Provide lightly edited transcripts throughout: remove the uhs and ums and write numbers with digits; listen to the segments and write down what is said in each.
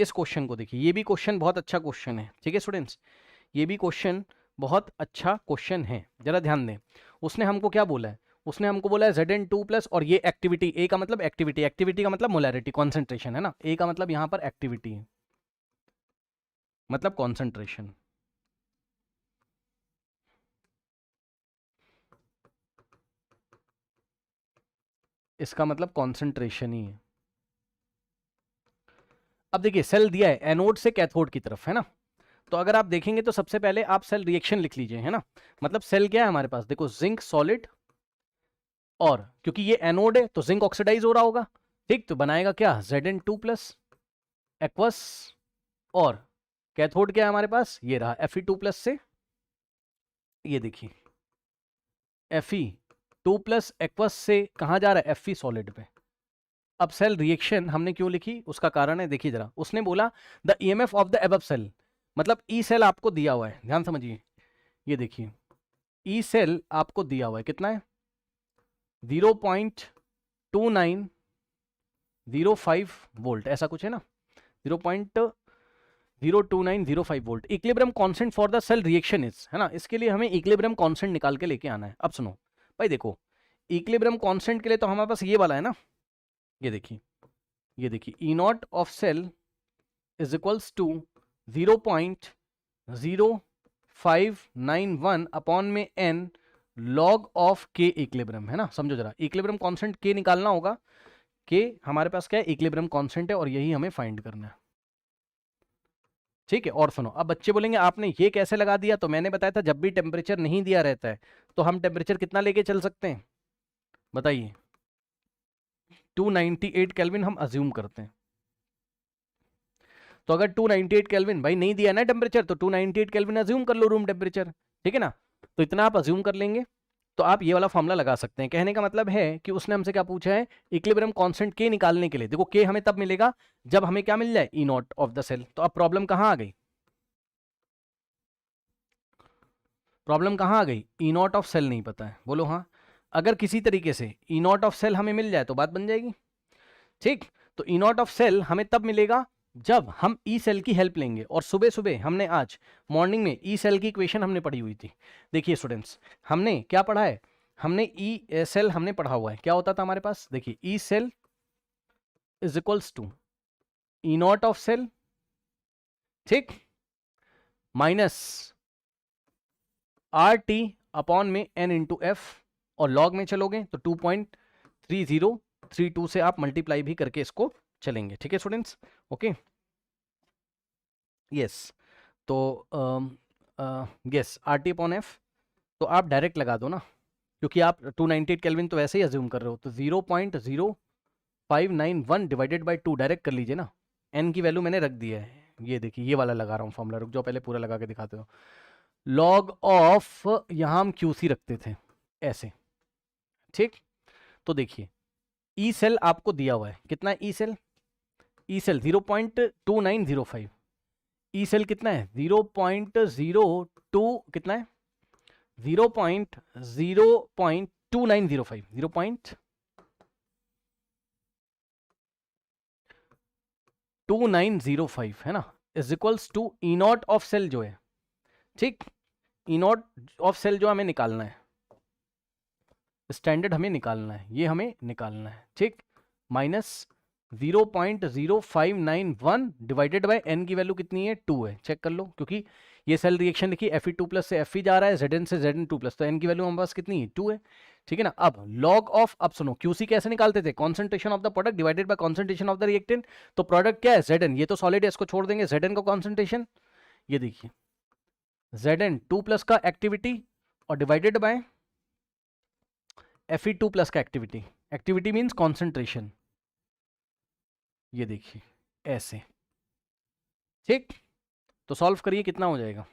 इस क्वेश्चन को देखिए, ये भी क्वेश्चन बहुत अच्छा क्वेश्चन है, ठीक है स्टूडेंट्स, ये भी क्वेश्चन बहुत अच्छा क्वेश्चन है, जरा ध्यान दें। उसने हमको क्या बोला है, उसने हमको बोला है Zn2 प्लस, और ये एक्टिविटी, ए का मतलब एक्टिविटी, एक्टिविटी का मतलब मोलैरिटी, कॉन्सेंट्रेशन है ना, ए का मतलब यहां पर एक्टिविटी है, मतलब कॉन्सेंट्रेशन। इसका मतलब कॉन्सेंट्रेशन ही है। अब देखिए सेल दिया है एनोड से कैथोड की तरफ, है ना, तो अगर आप देखेंगे तो सबसे पहले आप सेल रिएक्शन लिख लीजिए, है ना, मतलब सेल क्या है हमारे पास, देखो जिंक सॉलिड, और क्योंकि ये एनोड है तो जिंक ऑक्सीडाइज हो रहा होगा, ठीक, तो बनाएगा क्या Zn2 प्लस एक्वस, और कैथोड क्या है हमारे पास, ये रहा Fe2 प्लस से, ये देखिए Fe2 प्लस एक्वस से कहां जा रहा है, Fe सॉलिड पे। अब सेल रिएक्शन हमने क्यों लिखी, उसका कारण है, देखिए जरा, उसने बोला the EMF of the above cell, मतलब ई सेल आपको दिया हुआ है, ध्यान समझिए, ये देखिए ई सेल आपको दिया हुआ है, कितना है 0.2905 वोल्ट, ऐसा कुछ है ना, 0.02905 volt. Equilibrium constant for the cell reaction is, है ना, इसके लिए हमें इक्विलिब्रियम कांस्टेंट निकाल के लेके आना है। अब सुनो भाई, देखो इक्विलिब्रियम कांस्टेंट के लिए तो हमारे पास ये वाला है ना, ये देखिए, ये देखिए E not of cell is equals to 0.0591 upon में n लॉग ऑफ के इक्विलिब्रियम, है ना, समझो जरा, इक्विलिब्रियम कांस्टेंट के निकालना होगा, के हमारे पास क्या है, इक्विलिब्रियम कांस्टेंट है, और यही हमें फाइंड करना है, ठीक है। और सुनो, अब बच्चे बोलेंगे आपने ये कैसे लगा दिया, तो मैंने बताया था जब भी टेम्परेचर नहीं दिया रहता है तो हम टेम्परेचर कितना लेके चल सकते हैं, बताइए, 298 केल्विन हम अज्यूम करते हैं। तो अगर 298 केल्विन भाई नहीं दिया ना टेम्परेचर, तो 298 केल्विन अज्यूम कर लो रूम टेम्परेचर, ठीक है ना, तो इतना आप अज्यूम कर लेंगे, तो आप ये वाला फॉर्मूला लगा सकते हैं। कहने का मतलब है कि उसने हमसे क्या पूछा है, इक्विलिब्रियम कांस्टेंट के निकालने के लिए, देखो के हमें तब मिलेगा जब हमें क्या मिल जाए, ई नॉट ऑफ द सेल। तो अब प्रॉब्लम कहां आ गई, प्रॉब्लम कहां आ गई, ई नॉट ऑफ सेल नहीं पता है, बोलो हाँ। अगर किसी तरीके से ई नॉट ऑफ सेल हमें मिल जाए तो बात बन जाएगी, ठीक। तो ई नॉट ऑफ सेल हमें तब मिलेगा जब हम ई सेल की हेल्प लेंगे, और सुबह सुबह हमने आज मॉर्निंग में ई सेल की इक्वेशन हमने पढ़ी हुई थी। देखिए स्टूडेंट्स, हमने क्या पढ़ा है, हमने ई सेल हमने पढ़ा हुआ है, क्या होता था हमारे पास, देखिए E cell is equals to E not of cell, ठीक, माइनस आर टी अपॉन में एन इंटू एफ, और लॉग में चलोगे तो 2.3032 से आप मल्टीप्लाई भी करके इसको चलेंगे, ठीक है स्टूडेंट्स, ओके, यस। तो yes are T upon F, तो आप डायरेक्ट लगा दो ना, क्योंकि आप 298 केल्विन तो वैसे ही अज्यूम कर रहे हो, तो 0.0591 डिवाइडेड बाई 2 डायरेक्ट कर लीजिए ना, एन की वैल्यू मैंने रख दी है, ये देखिए ये वाला लगा रहा हूँ फॉर्मूला, रुक जाओ पहले पूरा लगा के दिखाते हो, लॉग ऑफ, यहां हम क्यूसी रखते थे ऐसे, ठीक। तो देखिए ई सेल आपको दिया हुआ है, कितना E cell, E cell 0.2905, E cell कितना है 0.02, कितना है 0.2905, 0.2905 है ना, is equals to E not of cell जो है, ठीक, ई नॉट ऑफ सेल जो हमें निकालना है, स्टैंडर्ड हमें निकालना है, ये हमें निकालना है, ठीक, माइनस 0.0591 डिवाइडेड बाय एन की वैल्यू कितनी है 2 है, चेक कर लो, क्योंकि ये सेल रिएक्शन लिखी Fe2 प्लस से Fe जा रहा है, Zn से Zn2 प्लस, तो एन की वैल्यू हमारे पास कितनी है 2 है, ठीक है ना। अब लॉग ऑफ, अब सुनो क्यूसी कैसे निकालते थे, concentration of the product divided by concentration of the reactant, तो प्रोडक्ट क्या है Zn, ये तो सॉलिड है, इसको छोड़ देंगे, Zn का कॉन्सेंट्रेशन, ये देखिए Zn2 प्लस का एक्टिविटी और डिवाइडेड बाय Fe2 प्लस का एक्टिविटी, एक्टिविटी मीन्स कॉन्सेंट्रेशन, ये देखिए ऐसे, ठीक। तो सॉल्व करिए कितना हो जाएगा,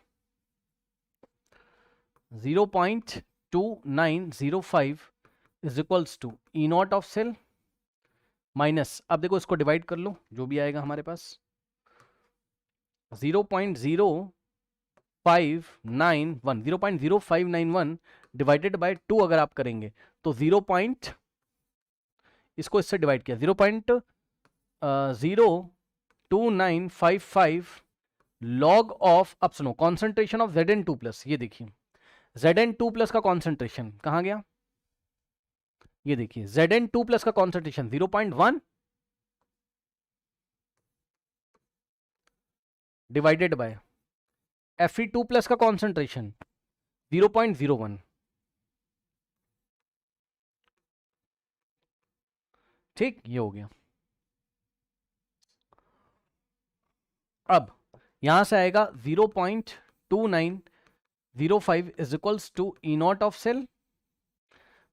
0.2905 is equals to E not of cell minus, अब देखो इसको डिवाइड कर लो, जो भी आएगा हमारे पास 0.0591 डिवाइडेड बाय 2 अगर आप करेंगे तो इसको इससे डिवाइड किया 0.0 0.2955 log ऑफ, अब सुनो, कॉन्सेंट्रेशन ऑफ Zn2+, ये देखिए Zn2+ का कॉन्सेंट्रेशन कहां गया, ये देखिए Zn2+ का कॉन्सेंट्रेशन 0.1 डिवाइडेड बाय Fe2+ का कॉन्सेंट्रेशन 0.01, ठीक, ये हो गया। अब यहां से आएगा 0.2905 is equals to E0 of cell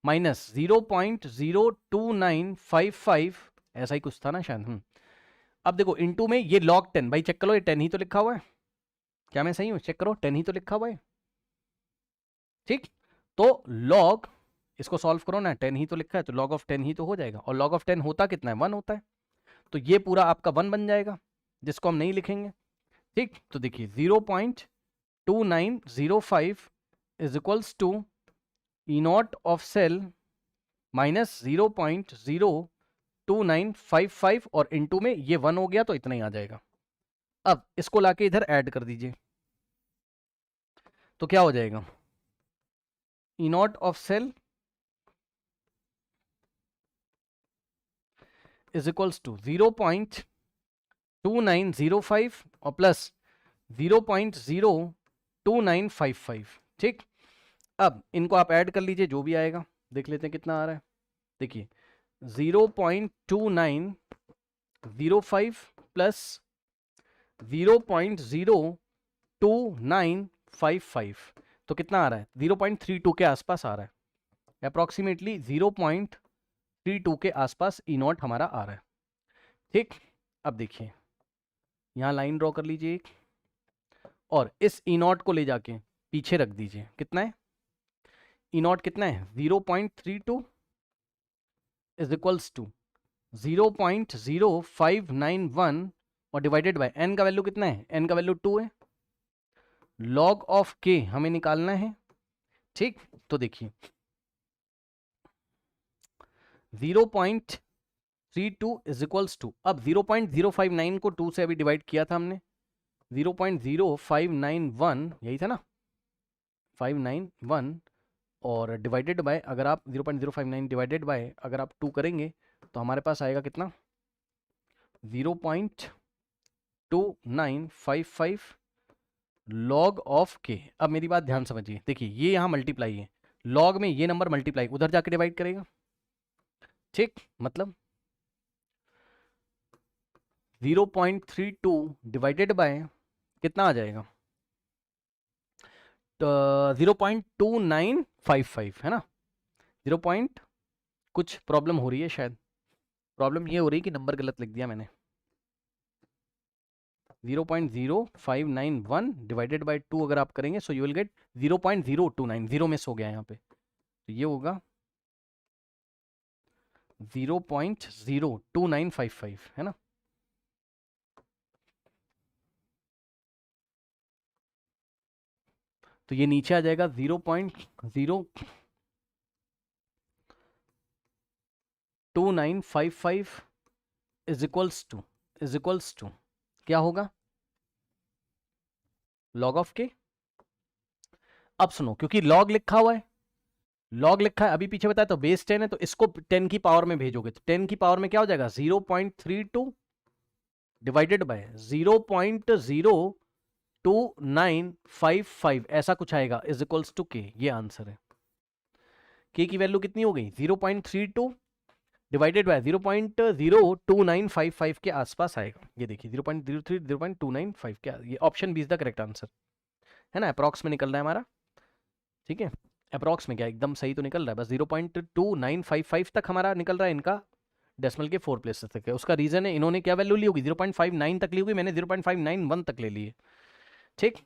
minus 0.02955, ऐसा ही कुछ था ना शायद। अब देखो इनटू में ये log 10, भाई चेक करो, ये 10 ही तो लिखा हुआ है, क्या मैं सही हूं, चेक करो, 10 ही तो लिखा हुआ है, ठीक। तो log, इसको सॉल्व करो ना, 10 ही तो लिखा है, तो log ऑफ 10 ही तो हो जाएगा, और log ऑफ 10 होता कितना है, 1 होता है, तो ये पूरा आपका 1 बन जाएगा, जिसको हम नहीं लिखेंगे, ठीक। तो देखिए 0.2905 is equals to E0 of cell minus 0.02955, और इनटू में ये 1 हो गया, तो इतना ही आ जाएगा। अब इसको लाके इधर ऐड कर दीजिए, तो क्या हो जाएगा, E0 of cell is equals to 0.2905 और प्लस 0.02955, ठीक। अब इनको आप ऐड कर लीजिए, जो भी आएगा देख लेते हैं कितना आ रहा है। देखिए 0.2905 प्लस 0.02955, तो कितना आ रहा है, 0.32 के आसपास आ रहा है, अप्रॉक्सीमेटली 0.32 के आसपास E0 हमारा आ रहा है, ठीक। अब देखिए यहाँ लाइन ड्रॉ कर लीजिए एक, और इस E0 को ले जाके पीछे रख दीजिए, कितना है E0 कितना है, 0.32 इज इक्वल्स टू 0.0591 और डिवाइडेड बाय n का वैल्यू कितना है, n का वैल्यू 2 है, log ऑफ k हमें निकालना है, ठीक। तो देखिए 0.32 इज इक्वल्स टू, अब 0.059 को 2 से अभी डिवाइड किया था हमने, 0.0591 यही था ना, 591, और डिवाइडेड बाय, अगर आप 0.059 डिवाइडेड बाय अगर आप 2 करेंगे तो हमारे पास आएगा कितना, 0.2955 log ऑफ k। अब मेरी बात ध्यान समझिए, देखिए ये यहाँ मल्टीप्लाई है, log में ये नंबर मल्टीप्लाई उधर जाके डिवाइड करेगा, ठीक, मतलब 0.32 डिवाइडेड बाय कितना आ जाएगा, 0.2955 है ना, 0. कुछ प्रॉब्लम हो रही है, शायद प्रॉब्लम ये हो रही है कि नंबर गलत लिख दिया मैंने, 0.0591 डिवाइडेड बाय 2 अगर आप करेंगे so you will get 0.029, 0 miss हो गया यहाँ पे, तो ये होगा 0.02955 है ना। तो ये नीचे आ जाएगा 0.02955 इज इक्वल्स टू क्या होगा, log ऑफ के। अब सुनो, क्योंकि log लिखा हुआ है, log लिखा है अभी पीछे बताया, तो बेस 10 है, तो इसको 10 की पावर में भेजोगे, तो 10 की पावर में क्या हो जाएगा, 0.32 डिवाइडेड बाय 0.02955 ऐसा कुछ आएगा, इज इक्वल्स टू के, ये आंसर है। के की वैल्यू कितनी हो गई, 0.32 डिवाइडेड बाय 0.02955 के आसपास आएगा, ये देखिए 0.03 0.295 के, ये option B is the correct answer है ना। अप्रॉक्स में निकल रहा है हमारा, ठीक है, अप्रॉक्स में क्या एकदम सही तो निकल रहा है, बस 0.2955 तक हमारा निकल रहा है, इनका डेसिमल के 4 प्लेसेस तक है। उसका रीजन है इन्होंने क्या वैल्यू ली होगी, 0.59 तक ली होगी, मैंने 0.591 तक ले ली है, ठीक।